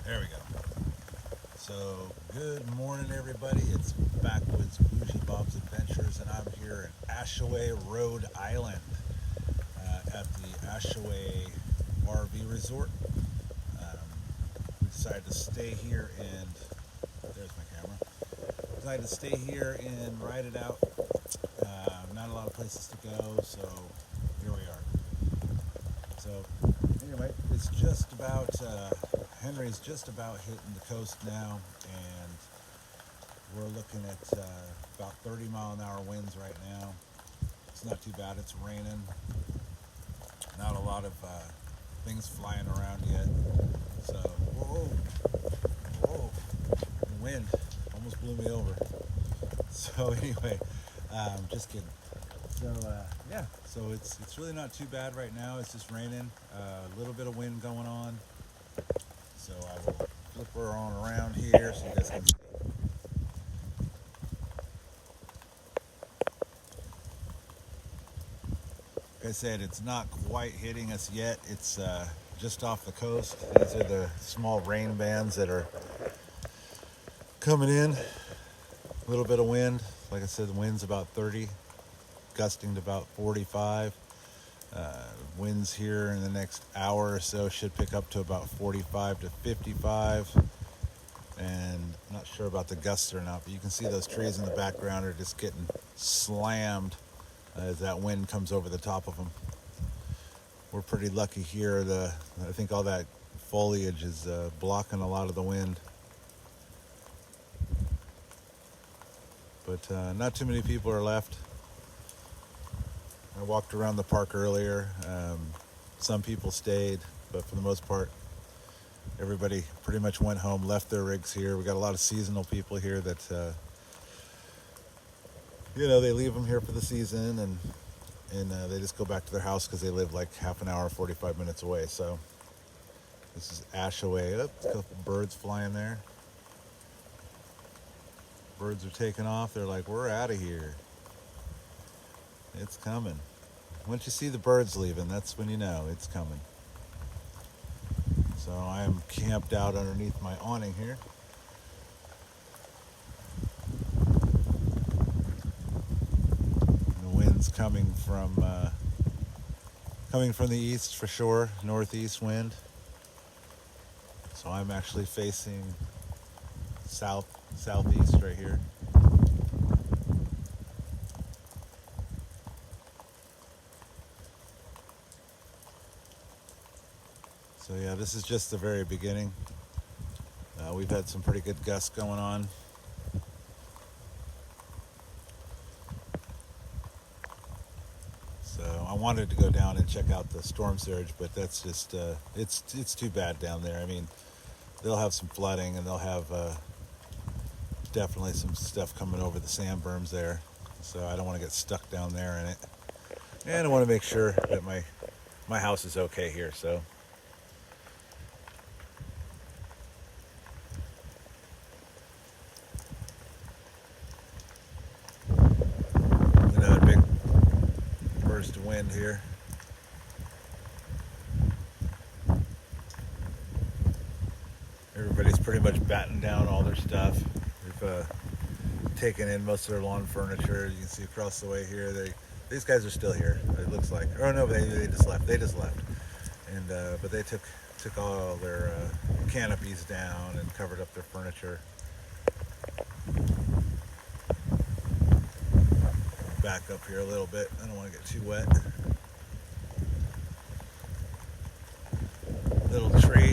There we go. So, good morning, everybody. It's Backwoods Bougie Bob's Adventures, and I'm here in Ashaway, Rhode Island, at the Ashaway RV Resort. We decided to stay here and there's my camera. Decided to stay here and ride it out. Not a lot of places to go, so here we are. So, anyway, it's just about. Henri's just about hitting the coast now, and we're looking at about 30-mile-an-hour winds right now. It's not too bad. It's raining. Not a lot of things flying around yet. So, whoa, the wind almost blew me over. So anyway, just kidding. So yeah, so it's really not too bad right now. It's just raining, a little bit of wind going on. So I will flip her on around here so you guys can see. Like I said, it's not quite hitting us yet. It's just off the coast. These are the small rain bands that are coming in. A little bit of wind. Like I said, the wind's about 30, gusting to about 45. Winds here in the next hour or so should pick up to about 45 to 55. And I'm not sure about the gusts or not, but you can see those trees in the background are just getting slammed as that wind comes over the top of them. We're pretty lucky here. I think all that foliage is blocking a lot of the wind. But not too many people are left. I walked around the park earlier. Some people stayed, but for the most part, everybody pretty much went home, left their rigs here. We got a lot of seasonal people here that, they leave them here for the season, and they just go back to their house because they live like half an hour, 45 minutes away. So this is Ashaway. Oh, a couple birds flying there. Birds are taking off. They're like, we're out of here. It's coming. Once you see the birds leaving, that's when you know it's coming. So I am camped out underneath my awning here. The wind's coming from the east for sure, northeast wind. So I'm actually facing southeast right here. So yeah, this is just the very beginning. We've had some pretty good gusts going on. So I wanted to go down and check out the storm surge, but that's just it's too bad down there. I mean, they'll have some flooding, and they'll have definitely some stuff coming over the sand berms there. So I don't want to get stuck down there in it, and I want to make sure that my house is okay here. So. Another big burst of wind here. Everybody's pretty much batting down all their stuff. They've taken in most of their lawn furniture. You can see across the way here. These guys are still here. It looks like. Oh no, they just left. They just left. And but they took all their canopies down and covered up their furniture. Back up here a little bit. I don't want to get too wet. Little tree.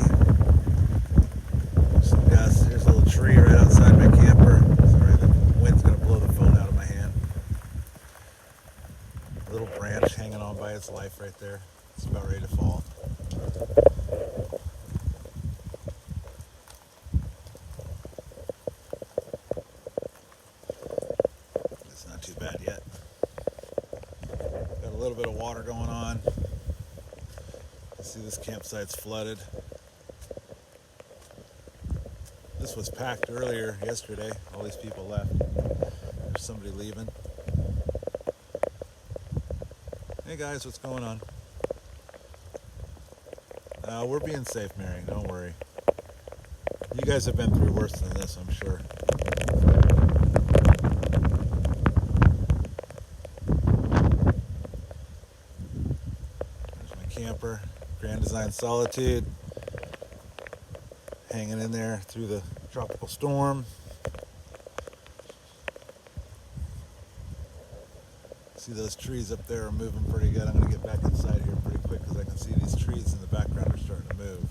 Some gusts. There's a little tree right outside my camper. Sorry, the wind's going to blow the phone out of my hand. A little branch hanging on by its life right there. It's about ready to fall. It's not too bad yet. Got a little bit of water going on. You see this campsite's flooded. This was packed earlier yesterday. All these people left. There's somebody leaving. Hey guys, what's going on? We're being safe, Mary. Don't worry. You guys have been through worse than this, I'm sure. There's my camper, Grand Design Solitude, hanging in there through the tropical storm. See those trees up there are moving pretty good. I'm going to get back inside here pretty quick because I can see these trees in the background are starting to move.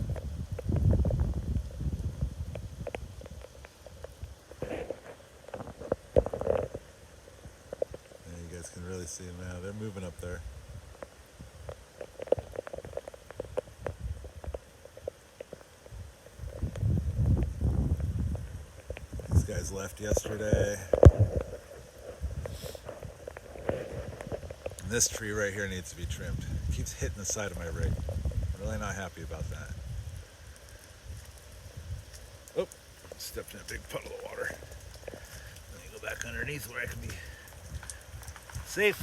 Yeah, you guys can really see them now. They're moving up there. These guys left yesterday. This tree right here needs to be trimmed. It keeps hitting the side of my rig. I'm really not happy about that. Oh, stepped in a big puddle of water. Let me go back underneath where I can be safe.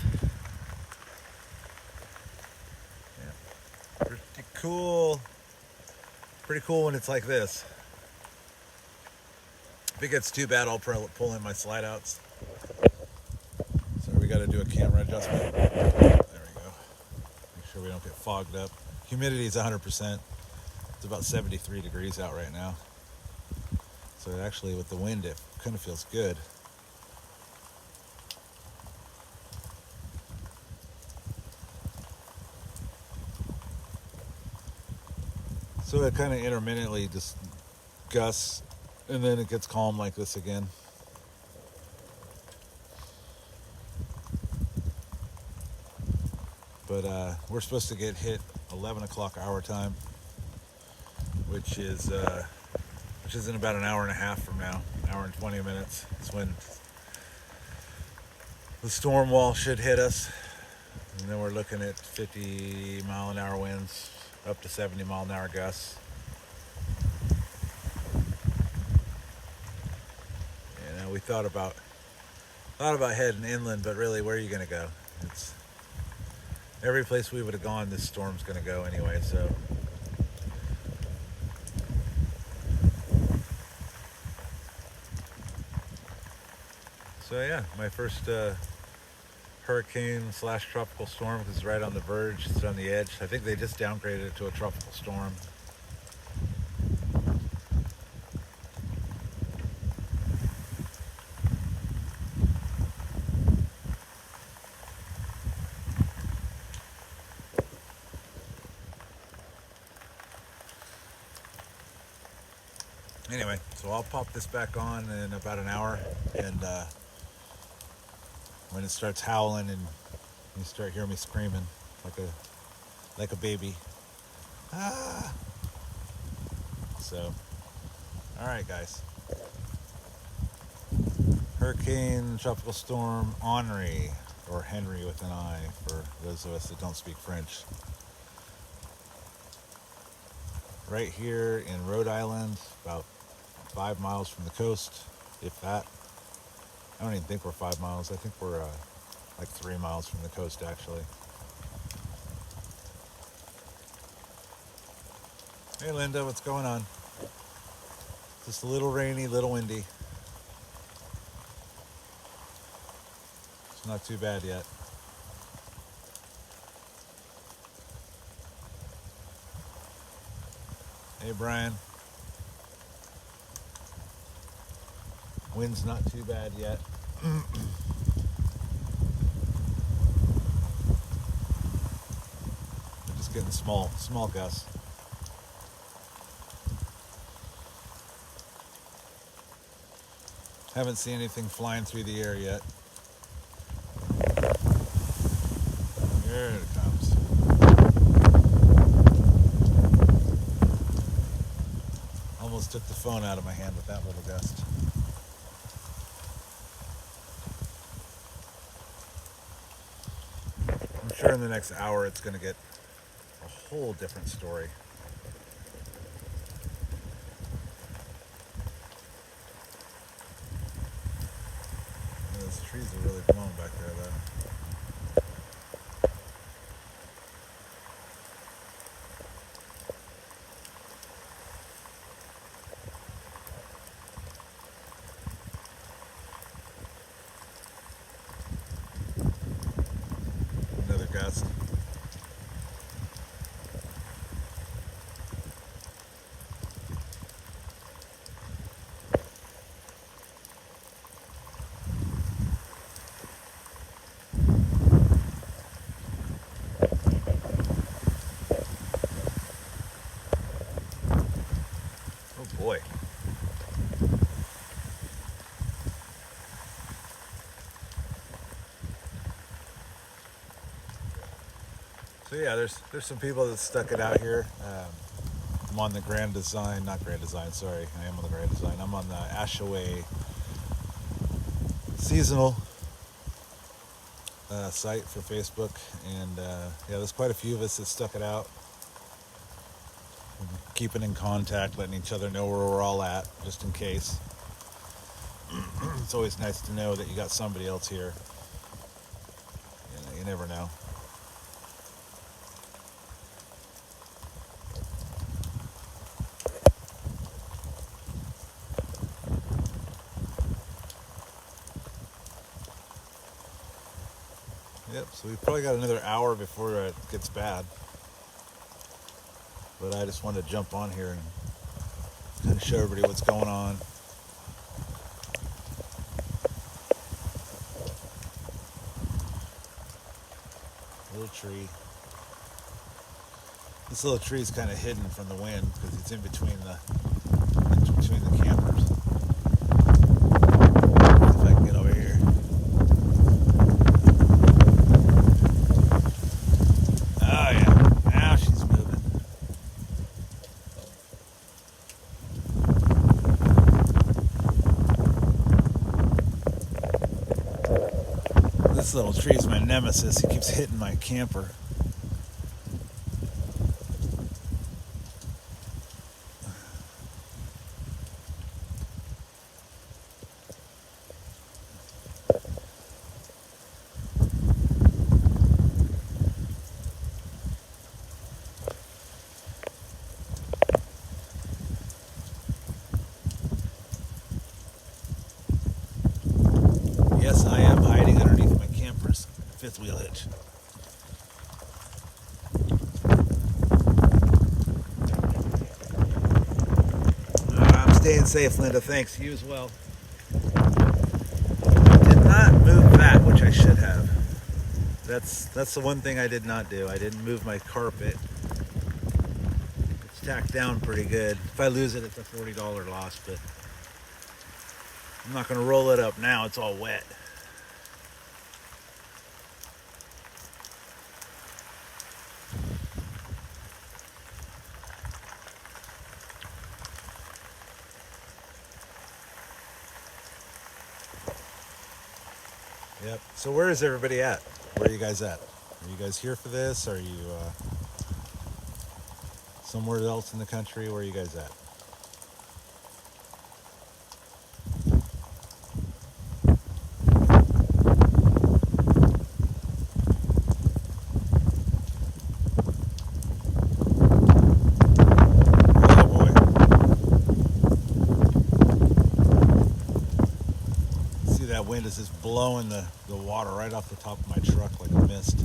Yeah, pretty cool. Pretty cool when it's like this. If it gets too bad, I'll pull in my slide outs. We got to do a camera adjustment. There we go. Make sure we don't get fogged up. Humidity is 100%. It's about 73 degrees out right now. So actually with the wind, it kind of feels good. So it kind of intermittently just gusts and then it gets calm like this again. But we're supposed to get hit 11 o'clock our time, which is in about an hour and a half from now, an hour and 20 minutes. It's when the storm wall should hit us. And then we're looking at 50 mile an hour winds, up to 70 mile an hour gusts. You know, we thought about heading inland, but really, where are you going to go? It's every place we would have gone, this storm's going to go anyway, so. So yeah, my first hurricane / tropical storm, because it's right on the verge, it's on the edge. I think they just downgraded it to a tropical storm. Anyway, so I'll pop this back on in about an hour, and when it starts howling and you start hearing me screaming like a baby. Ah! So, all right, guys. Hurricane, tropical storm, Henri, or Henri with an I, for those of us that don't speak French. Right here in Rhode Island, about 5 miles from the coast, if that. I don't even think we're 5 miles. I think we're like 3 miles from the coast, actually. Hey, Linda, what's going on? Just a little rainy, little windy. It's not too bad yet. Hey, Brian. Wind's not too bad yet. We're just getting small gusts. Haven't seen anything flying through the air yet. Here it comes. Almost took the phone out of my hand with that little gust. I'm sure in the next hour it's going to get a whole different story. Yeah, those trees are really blowing back there, though. gust. Oh boy. So yeah, there's some people that stuck it out here. I'm on the Grand Design, not Grand Design, sorry. I am on the Grand Design. I'm on the Ashaway seasonal site for Facebook, and yeah, there's quite a few of us that stuck it out. Keeping in contact, letting each other know where we're all at, just in case. It's always nice to know that you got somebody else here. You never know. Yep, so we've probably got another hour before it gets bad. But I just wanted to jump on here and kind of show everybody what's going on. Little tree. This little tree is kind of hidden from the wind because it's in between the campers. If I can get over here. Oh yeah, now she's moving. This little tree is my nemesis. He keeps hitting my camper. Yes, I am hiding underneath my camper's fifth wheel hitch. I'm staying safe, Linda. Thanks. You as well. I did not move that, which I should have. That's the one thing I did not do. I didn't move my carpet. It's tacked down pretty good. If I lose it, it's a $40 loss, but I'm not going to roll it up now. It's all wet. Yep. So where is everybody at? Where are you guys at? Are you guys here for this? Are you somewhere else in the country? Where are you guys at? Wind is just blowing the water right off the top of my truck like a mist.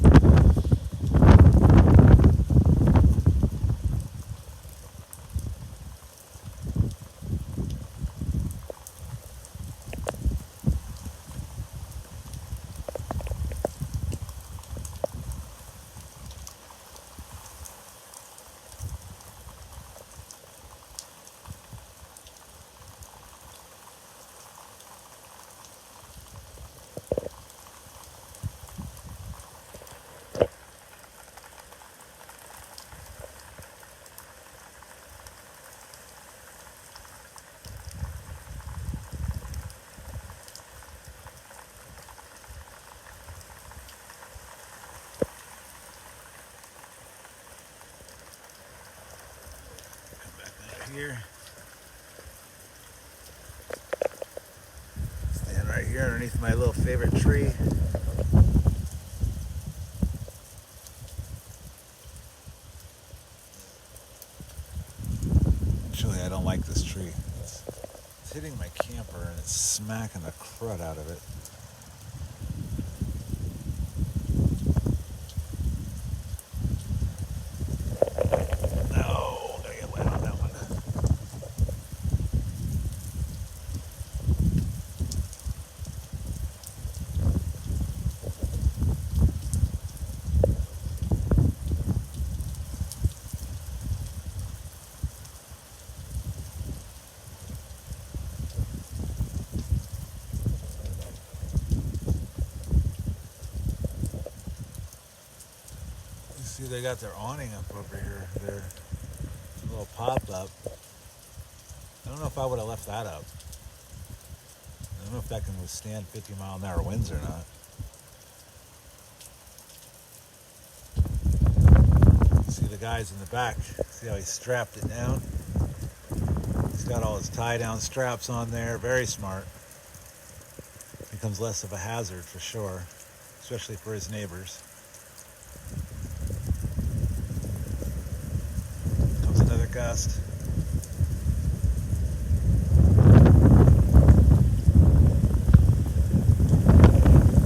Here. Stand right here underneath my little favorite tree. Actually, I don't like this tree. It's hitting my camper and it's smacking the crud out of it. they got their awning up over here. Their little pop-up. I don't know if I would have left that up. I don't know if that can withstand 50-mile-an-hour winds or not. See the guys in the back. See how he strapped it down? He's got all his tie-down straps on there. Very smart. Becomes less of a hazard for sure, especially for his neighbors. Comes another gust.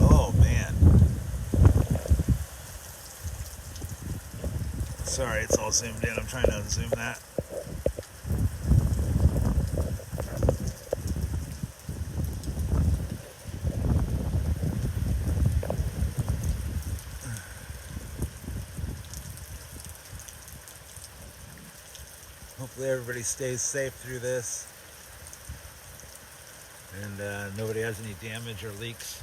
Oh man. Sorry, it's all zoomed in. I'm trying to unzoom that. Hopefully everybody stays safe through this and nobody has any damage or leaks.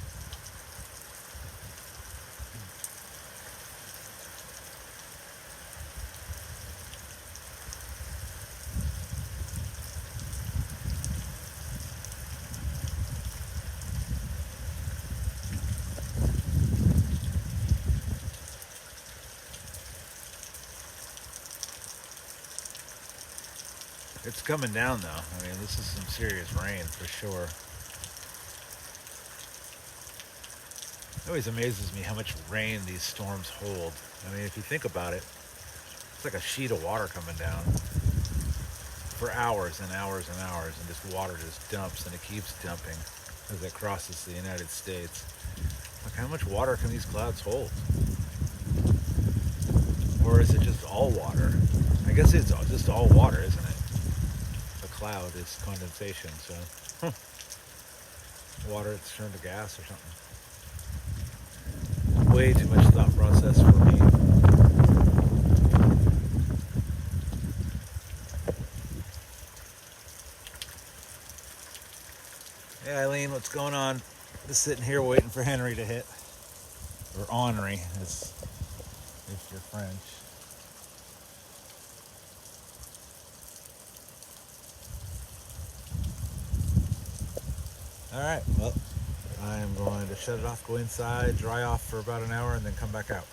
It's coming down though. I mean, this is some serious rain for sure. It always amazes me how much rain these storms hold. I mean, if you think about it, it's like a sheet of water coming down for hours and hours and hours, and this water just dumps and it keeps dumping as it crosses the United States. Like, how much water can these clouds hold? Or is it just all water? I guess it's just all water, isn't it? A cloud is condensation, so water that's turned to gas or something. Way too much thought process for me. Hey Eileen, what's going on? Just sitting here waiting for Henri to hit. Or Henri, as if you're French. Alright, well, I am going to shut it off, go inside, dry off for about an hour, and then come back out.